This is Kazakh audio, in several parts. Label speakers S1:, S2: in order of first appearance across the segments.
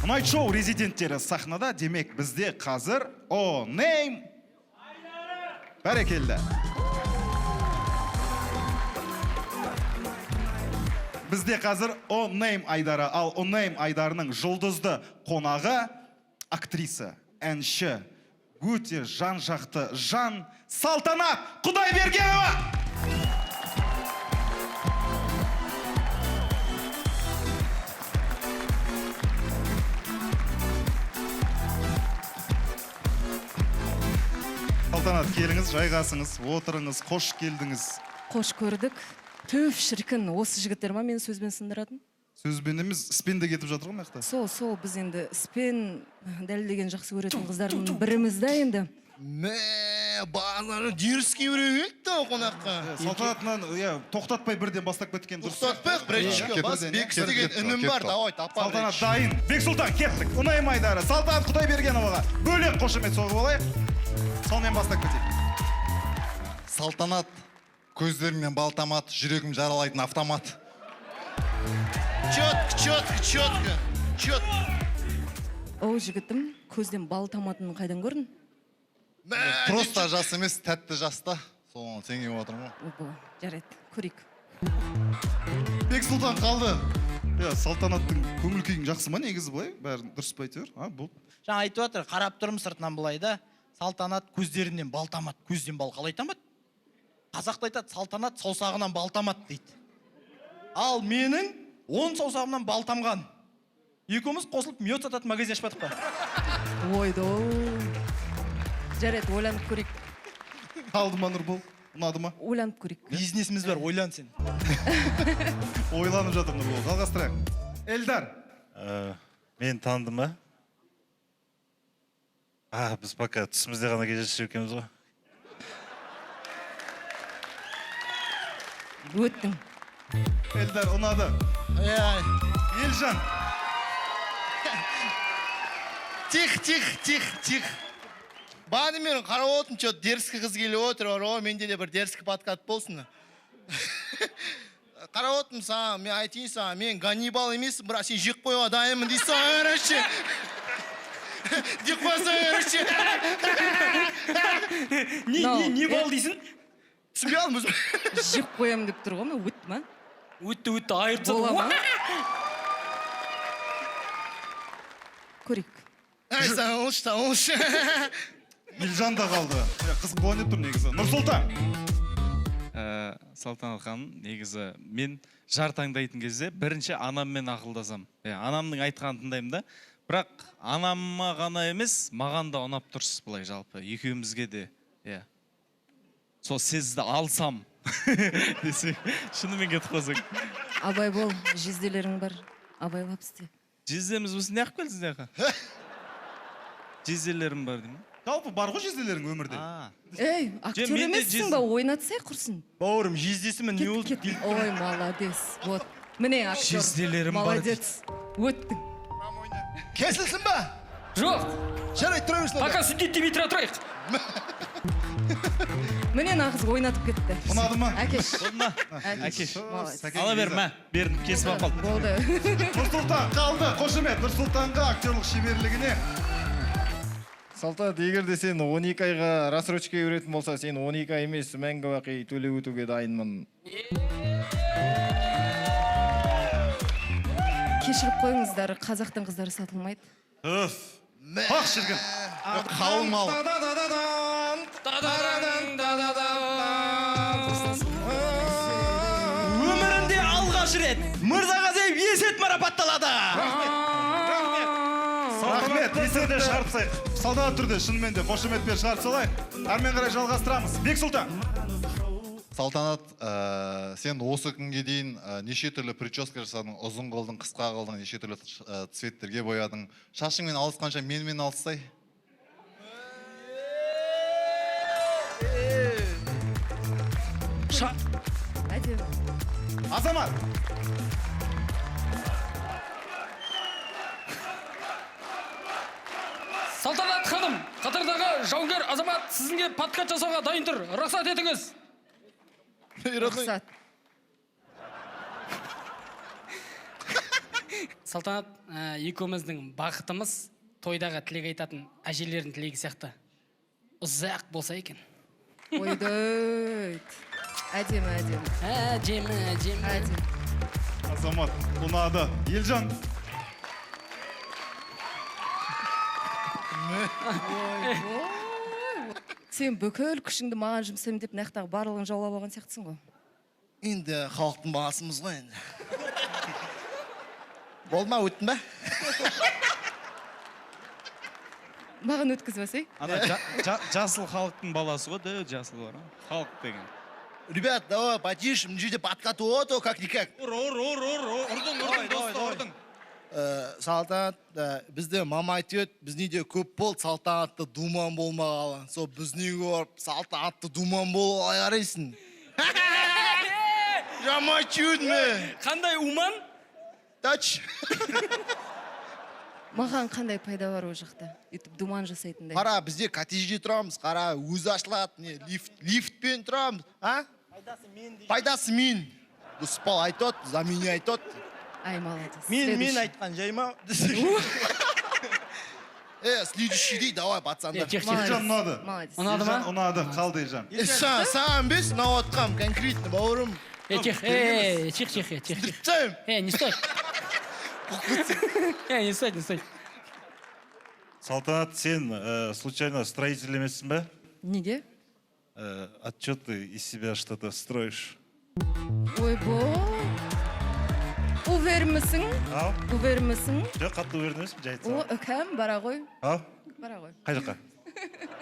S1: Night Show резиденттері сахнада, демек бізде қазір O-Name бәрекелді. Бізде қазір O-Name Айдары, ал O-Name Айдарының жұлдызды қонағы актриса, әнші, өте жан-жақты жан Салтанат Құдайбергенова. Салтанат, келіңіз, жайғасыңыз, отырыңыз, қош келдіңіз.
S2: Қош көрдік. Төф, шіркін, осы жігіттер ма мені сөзбен сындыратын?
S1: Сөзбен емес, іспенде кетіп жатыр ғой мақта.
S2: Сол, біз енді іспен дәлелдеген жақсы көретін қыздардың біріміз да енді.
S3: Бағанары деріске өревекті қонаққа.
S1: Салтанатынан тоқтатпай бірден бастап кеткен дұрыс.
S3: Тоқтатпай, бірінші бас Бексұлтан деген үнім бар. Давай, тапа.
S1: Салтанат дайын. Бексұлтан, кеттік. O-Name Айдары, Салтанат Құдайбергеноваға бөлек қошемет соғып алайық. Сонымен бастап кетейік.
S4: Салтанат, көздеріңнен балтамат, жүрегім жаралайтын автомат.
S3: Четко.
S2: Оу, жігітім, көзден бал таматынын қайдан көрдің?
S4: Просто жас емес, тәтті жаста. Соны теңеп отырмын.
S2: Опа, жарайды, көрейік.
S1: Бексұлтан қалды. Салтанаттың көңіл күйің жақсы ма негізі былай? Бәрін дұрыс па әйтеуір?
S5: Жаңа айтып отыр, қарап тұрмын сыртынан былай да. Салтанат көздерінен бал тамат, көзден бал қалай тамат? Қазақта айтады, салтанат саусағынан бал тамат дейді. Ал менің 10 саусағымнан бал тамған. Екеуміз қосылып мед сататын магазин ашпадық па?
S2: Ойдо. Жарайды, ойланып көрейік.
S1: Қалды ма Нұрбол? Ұнады ма?
S2: Ойланып көрейік.
S5: Бизнесіміз бар, ойлан сен.
S1: Ойланып жатыр Нұрбол. Жалғастырайық. Эльдар.
S6: Мен таныды ма? Біз пока түсімізде ғана кездесіп екенбіз ғой.
S2: Өттің.
S1: Эльдар, ұнады. Елжан.
S3: Тих. Баны мен қарап отырмын, что дерзкі қыз келіп отыр, менде де бір дерзкі подкат болсын. Қарап отырмын саған, мен айтайын саған, мен Ганнибал емеспін, бірақ сен жек қоюға дайынмын дейсің, өріші. Деп қойсың өріші.
S5: Не бол дейсің?
S3: Түсінбей алдым өзім.
S2: Жек қоям деп тұр ғой, өтті ма?
S5: Өтті, айырып жатыр.
S2: Бола ма? Көрейік.
S3: Саған олшы.
S1: Елжан да қалды. Қызық болайын деп тұр негізі. Нұрсұлтан.
S7: Салтанат ханым, негізі мен жар таңдайтын кезде бірінші анаммен ақылдасам. Анамның айтқанын тыңдаймын да. Бірақ анамма ғана емес, маған да ұнап тұрсыз былай жалпы. Екеумізге де. Сол сезді алсам. Десе, шынымен кетіп қосың.
S2: Абай бол, жезделерің бар. Абайлап істе.
S7: Жездеміз осы не ақып келді сізден аға? Жезделерім бар деймін.
S1: Жалпы бар ғой жезделерің өмірде.
S2: Ей, актер емессің ба, ойнатсай құрсын.
S5: Бауырым, жездесімен не болды?
S2: Ой, молодец. Вот. Міне актер.
S7: Жезделерім бар.
S2: Молодец. Өттің.
S3: Кесілсін ба?
S8: Жоқ.
S3: Жарайды, тұра берсін.
S8: Пока сүндет демей тұра тұрайық.
S2: Міне нағыз ойнатып кетті.
S1: Ұнады ма?
S2: Әкеш.
S7: Әкеш.
S2: Молодец.
S7: Ала бер, мә. Бердім, кесіп апалды.
S2: Болды.
S1: Нұрсұлтан қалды. Қошемет Нұрсұлтанға актерлік шеберлігіне.
S9: Салтанат, егер де сен 12 айға рассрочка өретін болса, сен 12 ай емес, мәңгі бақи төлеп өтуге дайынмын.
S2: Кешіріп қойыңыздар, қазақтың қыздары сатылмайды.
S1: Ақ шіргін.
S4: Қалың мал.
S5: Өмірінде алғаш рет Мырзағазиев есет марапатталады.
S1: Рахмет, есетті шығарып сайық. Салтанат түрде шынымен де қошеметпен шығарып салайық. Әрмен қарай жалғастырамыз. Бексұлтан.
S4: Салтанат, сен осы күнге дейін неше түрлі прическа жасадың, ұзын қылдың, қысқа қылдың, неше түрлі цветтерге боядың. Шашыңмен алысқанша менімен алыстай.
S1: Азамат.
S8: Салтанат ханым, қатардағы жауынгер азамат сізге подкат жасауға дайын тұр. Рұқсат етіңіз.
S2: Рұқсат.
S8: Салтанат, екеуміздің бақытымыз тойдағы тілек айтатын әжелердің тілегі сияқты ұзақ болса екен.
S2: Ойдойт. Әдемі, әдемі.
S8: Әдемі, әдемі.
S2: Әдемі.
S1: Азамат, ұнады. Елжан.
S2: Сен бүкіл күшіңді маған жұмсаймын деп нақтағы барлығын жаулап алған сияқтысың ғой.
S3: Енді халықтың басымыз ғой енді. Болды ма, өттің ба?
S2: Маған өткізбәсей?
S7: Ана жасыл халықтың баласы ғой, да, жасыл бар. Халық деген.
S3: Ребят, давай, потише, мына жерде подкат ото, как-никак.
S1: Ұрдың.
S3: Салтанат, бізде мама айтып, бізде көп болды, салтанатты думан болмағалы. Сол бізде көріп, салтанатты думан болып алай қарайсың. Жамай чудме.
S8: Қандай уман?
S3: Тач.
S2: Маған қандай пайда бар ол жақта? Үйтіп думан жасайтындай.
S3: Қара, бізде коттеджде тұрамыз, қара, өзі ашылады, лифтпен тұрамыз, а? Пайдасы мен. Дұспал айтот, замени айтот.
S2: Ай, молодец.
S5: Мен айтқан жайма.
S3: Следующий дей, давай, пацандар.
S1: Елжан ұнады.
S2: Молодец.
S8: Ұнады ма?
S1: Ұнады, қалды Елжан.
S3: Саған бес, мынау отқам, конкретно, бауырым.
S8: Тихо, тихо.
S3: Стрипцаем.
S8: Не стой. Не стой, не стой.
S6: Салтанат, сен случайно строитель емессің бе?
S2: Неге?
S6: Отчеты из себя что-то строишь.
S2: Ойбой. Увермісің?
S6: Ау?
S2: Увермісің?
S6: Жоқ, қатты уверен емеспін, жай
S2: О,
S6: айтсам.
S2: үкәм, бара ғой.
S6: Ау?
S2: Бара ғой.
S6: Қай жаққа?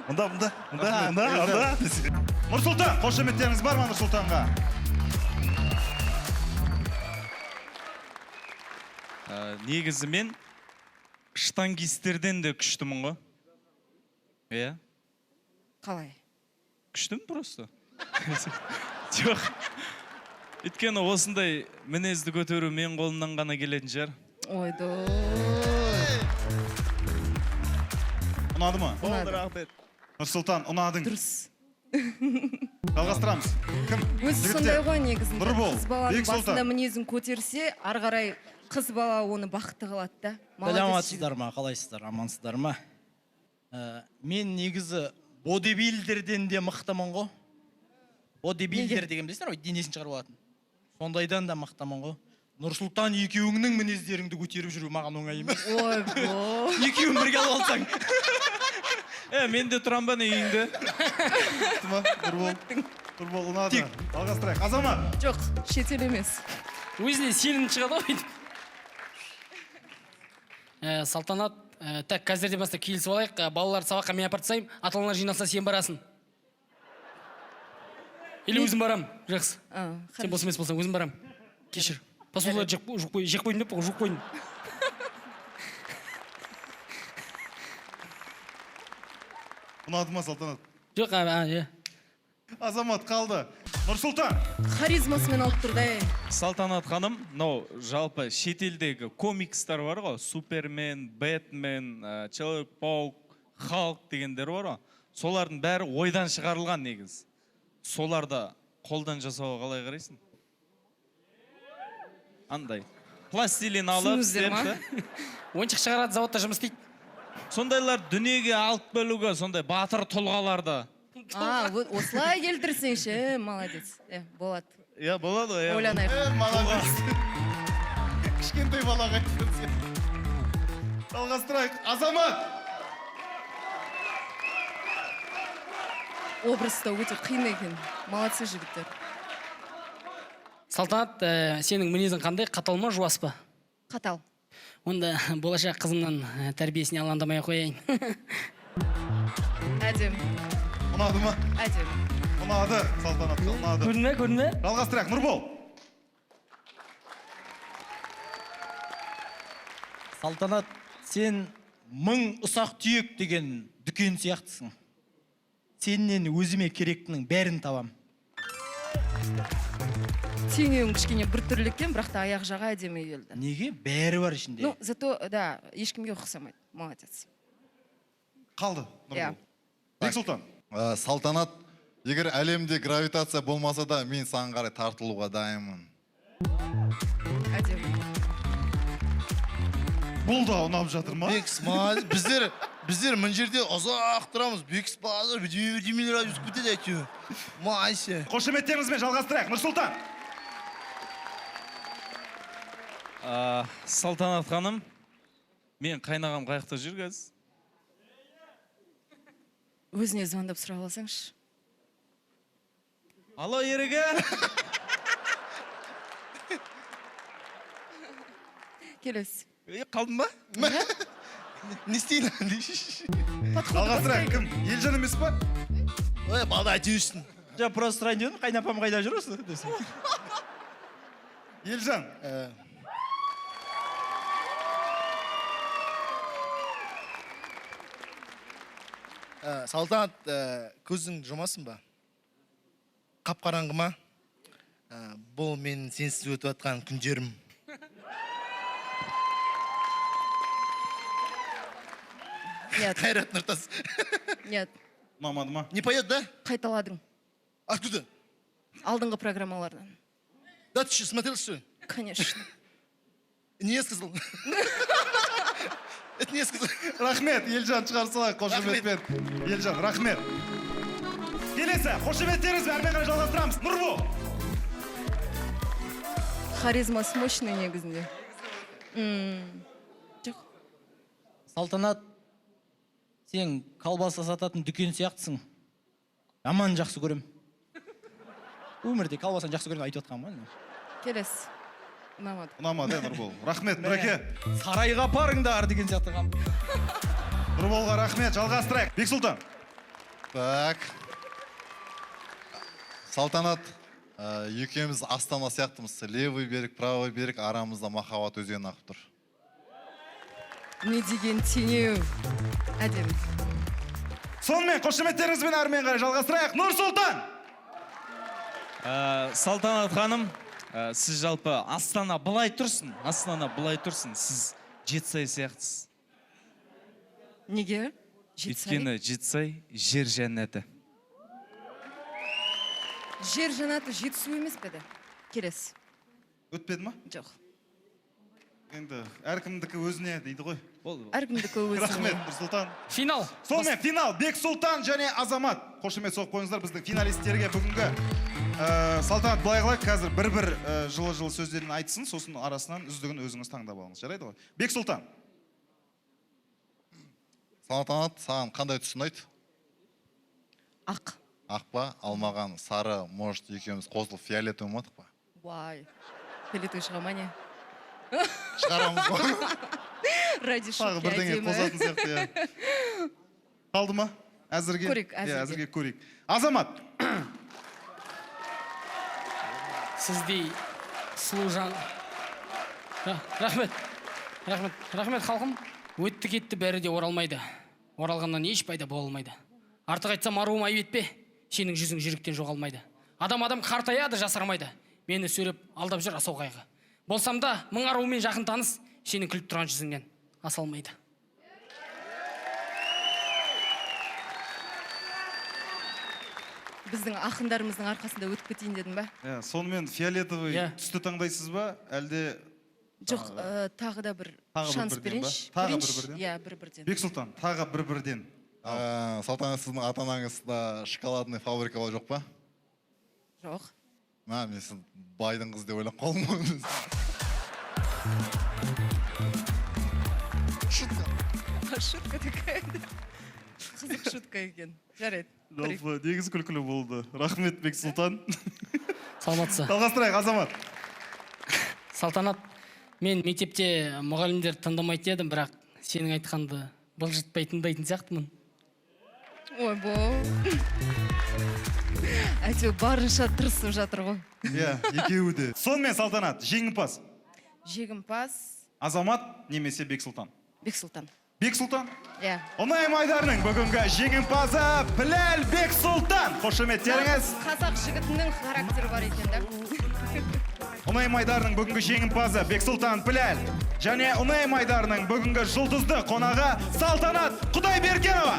S6: Мұнда.
S1: Нұрсұлтан, қошеметтеріңіз бар ма Нұрсұлтанға?
S7: Негізі мен штангистерден де күштімін ғой. Иә?
S2: Қалай?
S7: Күштім просто. Жоқ. Өйткені осындай мінезді көтеру мен қолымнан ғана келетін шығар.
S2: Ойдой.
S1: Ұнады ма?
S2: Ұнады.
S1: Нұрсұлтан, ұнадың.
S2: Дұрыс.
S1: Жалғастырамыз. Кім?
S2: Өзі сондай ғой негізінде.
S1: Нұрбол,
S2: Қыз баланың
S1: Бек Сұлтан.
S2: басында мінезін көтерсе, ары қарай қыз бала оны бақытты қылады да.
S5: Сәлеметсіздер ма, қалайсыздар, амансыздар ма? Мен негізі бодибилдерден де мықтымын ғой. Бодибилдер деген білесіңдер ғой, денесін шығарып алатын. Сондайдан да мықтымын ғой. Нұрсұлтан екеуіңнің мінездеріңді көтеріп жүру маған оңай емес.
S2: Ойбой.
S5: Екеуің бірге алып алсаң.
S7: Мен де тұрам ба не үйіңде?
S1: Нұрбол, ұнады. Жалғастырайық. Азамат.
S2: Жоқ, шетел емес.
S8: Өзіне сенім шығады ғой. Салтанат, так, қазірден бастап келісіп алайық. Балаларды сабаққа мен апарып тастаймын, ата-аналар жиналса сен барасың. Или өзім барам, жақсы. Сен бос емес болсаң, өзім барам. Кешір. Посудалар жек қойдым деп, жуып қойдым.
S1: Ұнады ма Салтанат?
S8: Жоқ,
S1: Азамат қалды. Нұрсұлтан.
S2: Харизмасымен алып тұрды.
S7: Салтанат ханым, жалпы шетелдегі комикстар бар ғой, Супермен, Бэтмен, Человек-паук, Халк дегендер бар ғой. Солардың бәрі ойдан шығарылған негіз. Соларды қолдан жасауға қалай қарайсың? Андай. Пластилин алып,
S8: ойыншық шығарады, заводта жұмыс істейді.
S7: сондайлар дүниеге алып бөлуге, сондай батыр тұлғаларды.
S2: Осылай келтірсеңші, молодец. Болады.
S7: Болады ғой.
S2: Ойланайық.
S1: Молодец. Кішкентай балаға айтып. Жалғастырайық. Азамат.
S2: Образда өте қиын екен. Молодцы жігіттер.
S8: Салтанат, сенің мінезің қандай? Қатал ма, жуас па?
S2: Қатал.
S8: Онда болашақ қызымнан тәрбиесіне алаңдамай қояйын.
S2: Әдем.
S1: Ұнады ма?
S2: Әдем.
S1: Ұнады, Салтанат, ұнады.
S8: Көрді ме?
S1: Жалғастырайық. Нұрбол.
S5: Салтанат, сен 1000 ұсақ түйек деген дүкен сияқтысың. Сеннен өзіме керектінің бәрін табам.
S2: Теңеуің кішкене бір түрліктен, бірақ та аяқ жаға әдемі келді.
S5: Неге? Бәрі бар ішінде.
S2: Ну, зато, да, ешкімге ұқсамайды. Молодец.
S1: Қалды.
S2: Иә.
S1: Бек Сұлтан.
S4: Салтанат, егер әлемде гравитация болмаса да, мен саған қарай тартылуға дайынмын.
S2: Әдемі.
S1: бұл да ұнап жатыр ма?
S3: Бекс молодец. Біздер мына жерде ұзақ тұрамыз. Бекс базар бірдемелер айтып кетеді әйтеуір. Майся.
S1: Қошеметтеріңізбен жалғастырайық. Нұрсұлтан.
S7: Салтанат ханым, мен қайнағам қаяқта жүр қазір?
S2: Өзіне звондап сұрап алсаңшы.
S7: Алло, ерігі!
S2: Келесі.
S7: Қалдың ба?
S3: Не істейін?
S1: Жалғастырайық. Кім? Елжан емес па?
S3: Ой, балда айтып
S5: Жа просто сұрайын дедім, қайнапам қайда жүр осы десе.
S1: Елжан.
S3: Салтанат, көзің жұмасын ба? Қап-қараңғы ма? Бұл мен сенсіз өтіп атқан күндерім.
S2: Нет,
S3: Қайрат Нұртас.
S2: нет.
S1: Ұнамады ма?
S3: Не поет, да?
S2: Қайталадың.
S3: Откуда?
S2: Алдыңғы программалардан.
S3: Да, ты что, смотрел, что ли?
S2: Конечно.
S3: Не сказал. Это не сказал.
S1: Рахмет, Елжан шығарсылайық қошеметпен. Елжан, рахмет. Келесі, қошеметтеріңізбен әрмен қарай жалғастырамыз. Нұрбол.
S2: Харизмасы мощный негізінде. Жоқ.
S5: Салтанат, сен колбаса сататын дүкен сияқтысың. Аман жақсы көрем. Өмірде колбасаны жақсы көрем айтып отқан ба?
S2: Келесі. Ұнамады.
S1: Ұнамады, Нұрбол. Рахмет, Нұреке.
S5: Сарайға апарыңдар деген сияқты қам.
S1: Нұрболға рахмет, жалғастырайық. Бексұлтан.
S4: Так. Салтанат, екеуміз Астана сияқтымыз. Левый берег, правый берег, арамызда махаббат өзені ағып тұр.
S2: Не деген теңеу. Әдемі.
S1: Сонымен қошеметтеріңізбен әрмен қарай жалғастырайық. Нұрсұлтан.
S7: Салтанат ханым, сіз жалпы Астана былай тұрсын, сіз Жетісай сияқтысыз.
S2: Неге? Жетісай?
S7: Өйткені Жетісай жер жәннаты.
S2: Жер жанаты жетісу емес педі? Келесі.
S1: Өтпеді ма?
S2: Жоқ.
S1: Енді әркімдікі өзіне дейді ғой.
S2: Әркімдікі өзіне.
S1: Рахмет, Нұрсұлтан.
S8: Финал.
S1: Сонымен финал Бексұлтан және Азамат. Қошемет соғып қойыңыздар біздің финалистерге бүгінгі Салтанат былай қылайық, қазір бір жылы сөздерін айтсын, сосын арасынан үздігін өзіңіз таңдап алыңыз. Жарайды ғой? Бексұлтан.
S4: Салтанат, саған қандай түс ұнайды?
S2: Ақ.
S4: Ақ па, алмаған сары, может, екеуміз қосылып фиолетовый болмадық па?
S2: Вай. Фиолетовый шыға ма не?
S4: Шығарамыз ба?
S2: Ради
S1: Тағы
S2: шутки
S1: бірдеңе
S2: әдемі.
S1: қосатын сияқты, иә. Қалды ма? Әзірге?
S2: Көрейік, әзірге.
S1: Әзірге көрейік. Азамат.
S8: Сіздей сұлу жан. Рахмет. Рахмет халқым. Өтті кетті бәрі де оралмайды. Оралғаннан еш пайда болмайды. Артық айтсам аруым айып етпе. Сенің жүзің жүректен жоғалмайды. Адам қартаяды, жасармайды. Мені сөреп алдап жүр асау қайғы. Болсам да мың аруымен жақын таныс, сенің күліп тұрған жүзіңнен асалмайды.
S2: Біздің ақындарымыздың арқасында өтіп кетейін дедің ба?
S1: Сонымен фиолетовый түсті таңдайсыз ба? Әлде...
S2: Жоқ, тағы да бір шанс берейінші.
S1: Тағы бір-бірден?
S2: Иә, бір-бірден.
S1: Бексұлтан, тағы бір-бірден.
S4: Салтанат, сіздің ата-анаңызда шоколадный фабрикалар жоқ па?
S2: Жоқ.
S4: Мен сіз байдың қызы деп ойлап қалдым.
S2: Шутка такая. Қызық шутка екен. Жарайды.
S1: Жалпы, негіз күлкілі болды. Рахмет, Бексұлтан.
S8: Саламатсыз.
S1: Жалғастырайық, Азамат.
S8: Салтанат, мен мектепте мұғалімдер тыңдамайтын едім, бірақ сенің айтқанды бұлжытпай тыңдайтын сияқтымын.
S2: Ой, әйтеуір барынша тырысып жатыр ғой.
S1: Иә, екеуі де. Сонымен Салтанат, жеңімпаз.
S2: Жеңімпаз.
S1: Азамат немесе Бексұлтан?
S2: Бексұлтан.
S1: Бексұлтан?
S2: Иә.
S1: Ұнайым айдарының бүгінгі жеңімпазы Біләл Бексұлтан. Қошеметтеріңіз.
S2: Қазақ жігітінің характері бар екен да.
S1: Ұнайым айдарының бүгінгі жеңімпазы Бексұлтан Біләл. Және Ұнайым айдарының бүгінгі жұлдызды қонағы Салтанат Құдайбергенова.